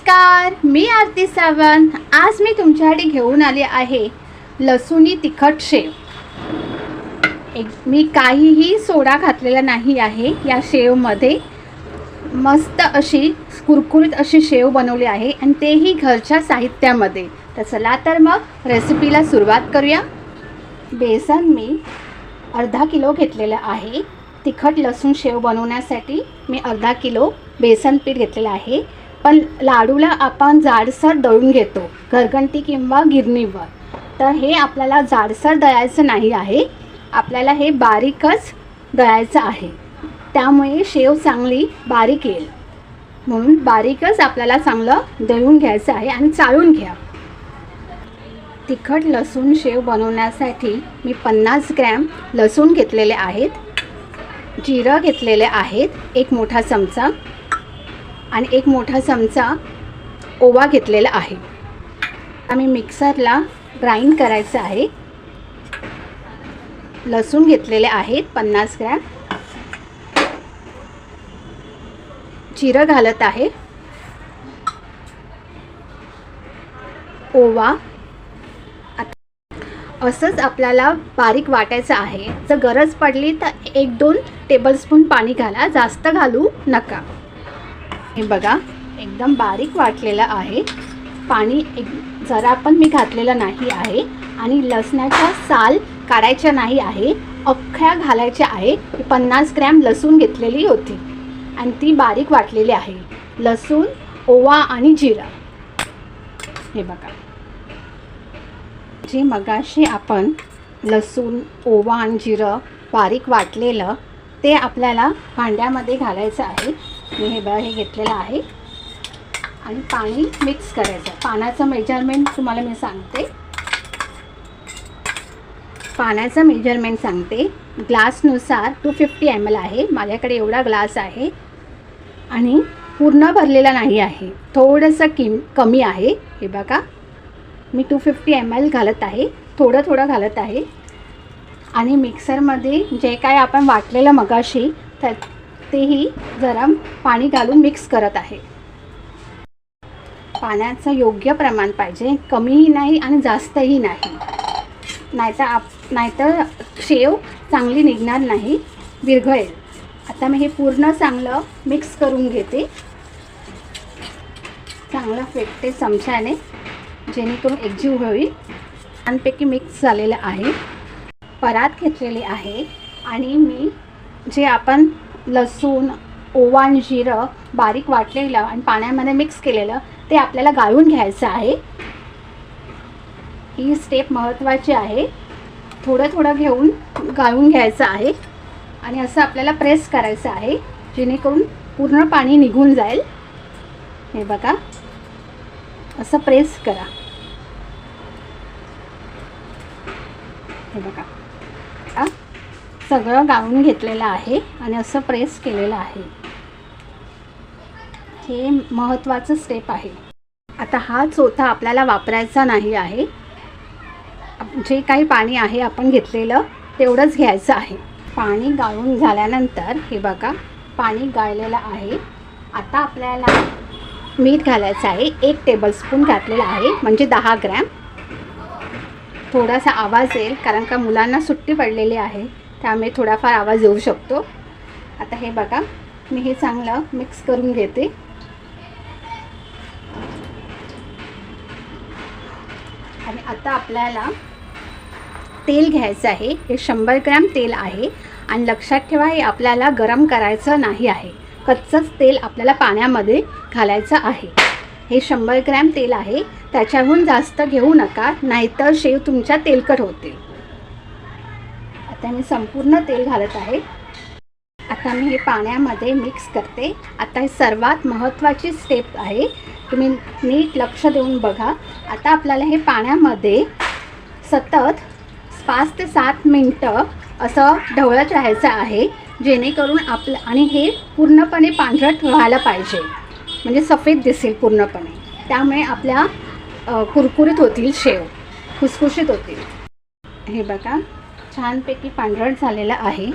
नमस्कार, मी आरती सावंत। आज मी तुमच्यासाठी घेऊन आले आहे लसूणी तिखट शेव। मी काहीही सोडा घातलेला नाही आहे या शेवमध्ये। मस्त अशी कुरकुरीत अशी शेव बनवली आहे आणि तेही घरच्या साहित्यामध्ये। तर चला तर मग रेसिपीला सुरुवात करूया। बेसन मी अर्धा किलो घेतलेलं आहे। तिखट लसूण शेव बनवण्यासाठी मी अर्धा किलो बेसन पीठ घेतलेलं आहे। पण लाडूला आपण जाडसर दळून घेतो घरघंटी किंवा गिरणीवर, तर हे आपल्याला जाडसर दळायचं नाही आहे, आपल्याला हे बारीकच दळायचं आहे। त्यामुळे शेव चांगली बारीक येईल, म्हणून बारीकच आपल्याला चांगलं दळून घ्यायचं आहे आणि चाळून घ्या। तिखट लसूण शेव बनवण्यासाठी मी 50 ग्रॅम लसूण घेतलेले आहेत, जिरं घेतलेले आहेत 1 मोठा चमचा आणि 1 मोठा चमचा ओवा घेतलेला आहे। आम्ही मिक्सरला ग्राइंड करायचं आहे। लसूण घेतलेले आहेत 50 ग्रॅम, जिरं घालत आहे, ओवा। असंच आपल्याला बारीक वाटायचं आहे। जर गरज पडली तर 1-2 टेबलस्पून पाणी घाला, जास्त घालू नका। हे बघा एकदम बारीक वाटलेलं आहे। पाणी जरा पण मी घातलेलं नाही आहे आणि लसणाच्या साल काढायच्या नाही आहे, अख्ख्या घालायच्या आहे। 50 ग्रॅम लसूण घेतलेली होती आणि ती बारीक वाटलेली आहे। लसूण, ओवा आणि जिरा। हे बघा जे मगाशी आपण लसूण, ओवा आणि जिरं बारीक वाटलेलं ते आपल्याला भांड्यामध्ये घालायचं आहे। मी हे बघा हे घेतलेलं आहे आणि पाणी मिक्स करायचं। पाण्याचं मेजरमेंट तुम्हाला मी सांगते, पाण्याचं मेजरमेंट सांगते। ग्लासनुसार 250 ml आहे, माझ्याकडे एवढा ग्लास आहे आणि पूर्ण भरलेला नाही आहे, थोडंसं कमी आहे। हे बघा मी 250 ml घालत आहे, थोडं थोडं घालत आहे आणि मिक्सरमध्ये जे काय आपण वाटलेलं मगाशी तर तेही जरा पाणी घालून मिक्स करत आहे। पाण्याचं योग्य प्रमाण पाहिजे, कमीही नाही आणि जास्तही नाही, नाहीतर शेव चांगली निघणार नाही, विरघळेल। आता मी हे पूर्ण चांगलं मिक्स करून घेते, चांगलं फेटते चमच्याने जेणेकरून एकजीव होईल। छानपैकी मिक्स झालेलं आहे। परात घेतलेली आहे आणि मी जे आपण लसूण, ओवा आणि जिरं बारीक वाटलेलं आणि पाण्यामध्ये मिक्स केलेलं ते आपल्याला गाळून घ्यायचं आहे। ही स्टेप महत्त्वाची आहे, थोडं थोडं घेऊन गाळून घ्यायचं आहे आणि असं आपल्याला प्रेस करायचं आहे जेणेकरून पूर्ण पाणी निघून जाईल। हे बघा असं प्रेस करा। हे बघा सगळं गाळून घेतलेलं आहे आणि असं प्रेस केलेलं आहे। हे महत्त्वाचं स्टेप आहे। आता हा चोथा आपल्याला वापरायचा नाही आहे, जे काही पाणी आहे आपण घेतलेलं तेवढंच घ्यायचं आहे। पाणी गाळून झाल्यानंतर हे बघा पाणी गाळलेलं आहे। आता आपल्याला मीठ घालायचं आहे, 1 टेबलस्पून घातलेलं आहे म्हणजे 10 ग्रॅम। थोडासा आवाज येईल कारण का मुलांना सुट्टी पडलेली आहे, त्यामुळे थोडाफार आवाज येऊ शकतो। आता हे बघा मी हे चांगलं मिक्स करून घेते आणि आता आपल्याला तेल घ्यायचं आहे। हे 100 ग्रॅम तेल आहे आणि लक्षात ठेवा हे आपल्याला गरम करायचं नाही आहे, कच्चंच तेल आपल्याला पाण्यामध्ये घालायचं आहे। हे 100 ग्रॅम तेल आहे, त्याच्याहून जास्त घेऊ नका, नाहीतर शेव तुमच्या तेलकट होतील। आता मी संपूर्ण तेल घालत आहे। आता मी हे पाण्यामध्ये मिक्स करते। आता ही सर्वात महत्त्वाची स्टेप आहे, तुम्ही नीट लक्ष देऊन बघा। आता आपल्याला हे पाण्यामध्ये सतत 5 ते 7 मिनटं असं ढवळत राहायचं आहे जेणेकरून आणि हे पूर्णपणे पांढरट व्हायला पाहिजे, म्हणजे सफेद दिसेल पूर्णपणे, त्यामुळे आपल्या कुरकुरीत होतील शेव, खुसखुशीत होतील। हे बघा छानपैकी पांढरट झालेलं आहे।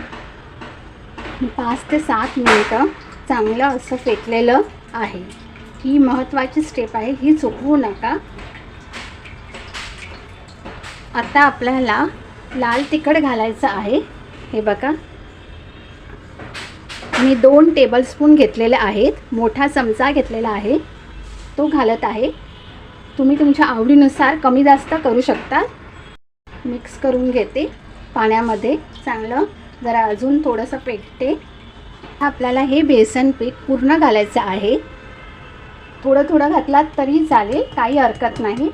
5 ते 7 मिनटं चांगलं असं फेटलेलं आहे। ही महत्त्वाची स्टेप आहे, ही चुकवू नका. आता आपल्याला लाल तिखट घालायचं आहे. हे बघा, मी 2 टेबलस्पून घेतलेले आहेत. मोठा चमचा घेतलेला आहे, तो घालत आहे. तुम्ही तुमच्या आवडीनुसार कमी जास्त करू शकता. मिक्स करून घेते पाण्यामध्ये चांगलं. जरा अजून थोडंसं पेटते. आपल्याला हे बेसन पीठ पूर्ण घालायचं आहे. थोडं थोडं घातलात तरी चालेल, काही हरकत नाही.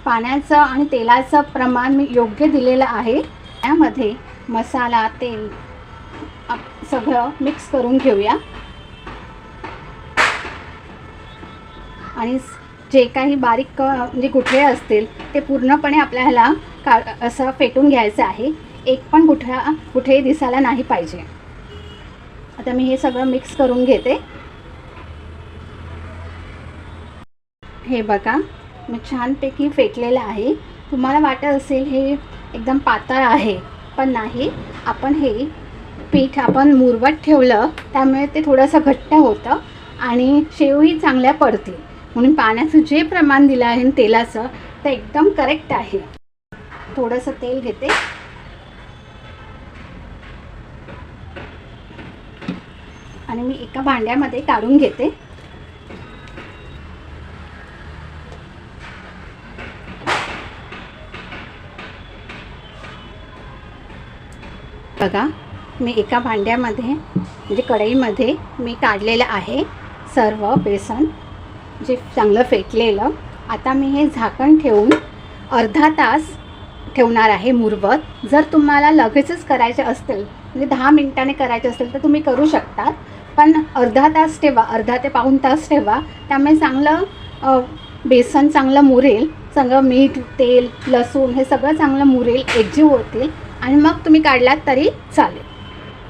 पाण्याचं आणि तेलाचं प्रमाण मी योग्य दिलेलं आहे. त्यामध्ये मसाला, तेल सगळं मिक्स करून घेऊया. आणि जे काही बारीक म्हणजे गुठळे असतील ते पूर्णपणे आपल्याला असं फेटून घ्यायचं आहे. एक पण कुठे दिसायला नाही पाहिजे. आता मी हे सगळं मिक्स करून घेते. हे बघा, मी छानपैकी फेटलेलं आहे. तुम्हाला वाटत असेल हे एकदम पातळ आहे, पण नाही. आपण हे पीठ मुरवत ठेवलं त्यामुळे ते थोडंसं घट्ट होतं आणि शेवही चांगल्या पडतील. म्हणून पाण्याचं जे प्रमाण दिलं आहे तेलाचं ते एकदम करेक्ट आहे. थोडंसं तेल घेते आणि मी एका भांड्यामध्ये काढून घेते. बघा, मी एका भांड्यामध्ये म्हणजे कढईमध्ये मी काढलेलं आहे सर्व बेसन जे चांगलं फेटलेलं. आता मी हे झाकण ठेवून अर्धा तास ठेवणार आहे मुरवत. जर तुम्हाला लगेचच करायचे असतील म्हणजे 10 मिनिटांनी करायचे असेल तर तुम्ही करू शकता, पण अर्धा तास ठेवा, अर्धा ते पाऊण तास ठेवा. त्यामुळे चांगलं बेसन चांगलं मुरेल. सगळं मीठ, तेल, लसूण हे सगळं चांगलं मुरेल, एकजीव होतील आणि मग तुम्ही काढलात तरी चालेल.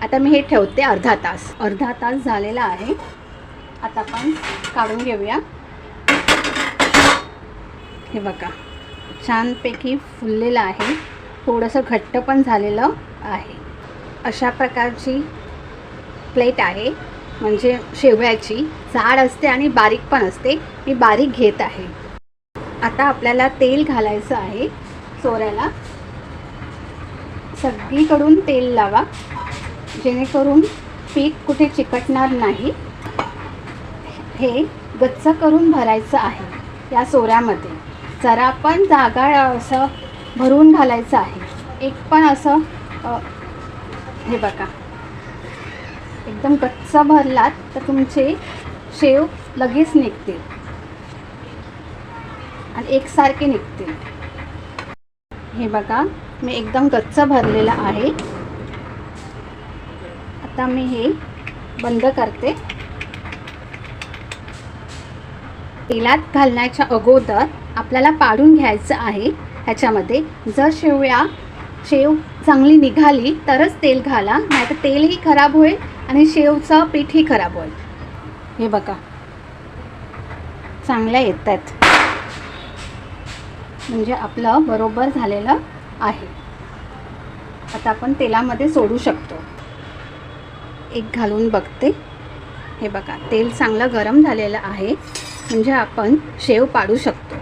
आता मी हे ठेवते अर्धा तास. अर्धा तास झालेला आहे. आता आपण काढून घेऊया. हे बघा, छानपैकी फुललेलं आहे. थोडंसं घट्ट पण झालेलं आहे. अशा प्रकारची प्लेट आहे, म्हणजे शेवयाची. जाड असते आणि बारीक पण असते. मी बारीक घेत आहे. आता आपल्याला तेल घालायचं आहे सोऱ्याला. सगळीकडून तेल लावा जेणेकरून पीठ कुठे चिकटणार नाही. हे गच्च करून भरायचं आहे या सोऱ्यामध्ये. जरा पण जागा असं भरून घालायचं आहे. एक पण असं हे बघा, एकदम गच्च भरलात तर तुमचे शेव लगेच निघतील आणि एकसारखे निघतील. हे बघा, मी एकदम गच्च भरलेलं आहे. आता मी हे बंद करते. तेलात घालण्याच्या अगोदर आपल्याला पाडून घ्यायचं आहे ह्याच्यामध्ये. जर शेव चांगली निघाली तरच तेल घाला, नाहीतर तेलही खराब होईल आणि शेवचं पीठही खराब होईल. हे बघा, चांगल्या येत आहेत, म्हणजे आपलं बरोबर झालेलं आहे. आता आपण तेलामध्ये सोडू शकतो. एक घालून बघते. हे बघा, तेल चांगलं गरम झालेलं आहे, म्हणजे आपण शेव पाडू शकतो.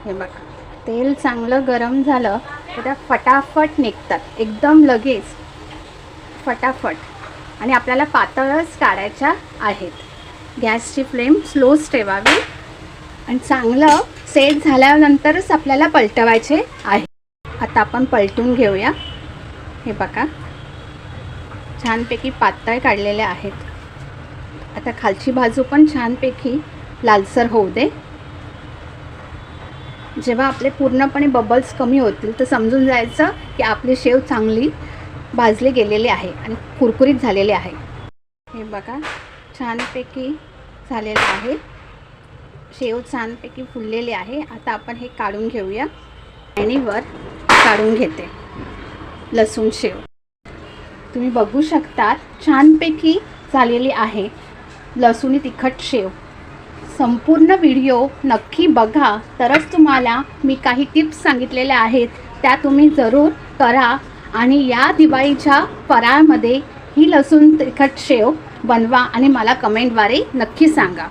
हे बघा, तेल चांगलं गरम झालं तर त्या फटाफट निघतात, एकदम लगेच फटाफट. आणि आपल्याला पातळच काढायच्या आहेत. गॅसची फ्लेम स्लोच ठेवावी आणि चांगलं सेट झाल्यानंतरच आपल्याला पलटवायचे आहे. आता आपण पलटून घेऊया. हे बघा, छानपैकी पातळ काढलेले आहेत. आता खालची बाजू पण छानपैकी लालसर होऊ दे. जेव्हा आपले पूर्णपणे बबल्स कमी होतील तर समजून जायचं की आपली शेव चांगली भाजली गेलेली आहे आणि कुरकुरीत झालेले आहे. हे बघा, छानपैकी झालेलं आहे. शेव छानपैकी फुललेली आहे. आता आपण हे काढून घेऊया. आणि वर काढून घेते लसूण शेव. तुम्ही बघू शकता छानपैकी झालेली आहे लसूणी तिखट शेव. संपूर्ण व्हिडिओ नक्की बघा, तरच तुम्हाला मी काही टिप्स सांगितलेल्या आहेत त्या तुम्ही जरूर करा. आणि या दिवाळीच्या फराळमध्ये ही लसूण तिखट शेव बनवा आणि मला कमेंटद्वारे नक्की सांगा.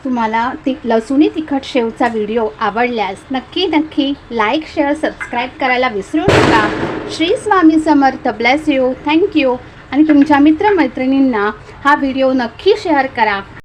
तुम्हाला लसूणी तिखट शेवचा व्हिडिओ आवडल्यास नक्की लाईक, शेअर, सबस्क्राईब करायला विसरू नका. Shri Swami Samarth. Bless you. Thank you. आणि तुमच्या मित्रमैत्रिणींना हा व्हिडिओ नक्की शेअर करा.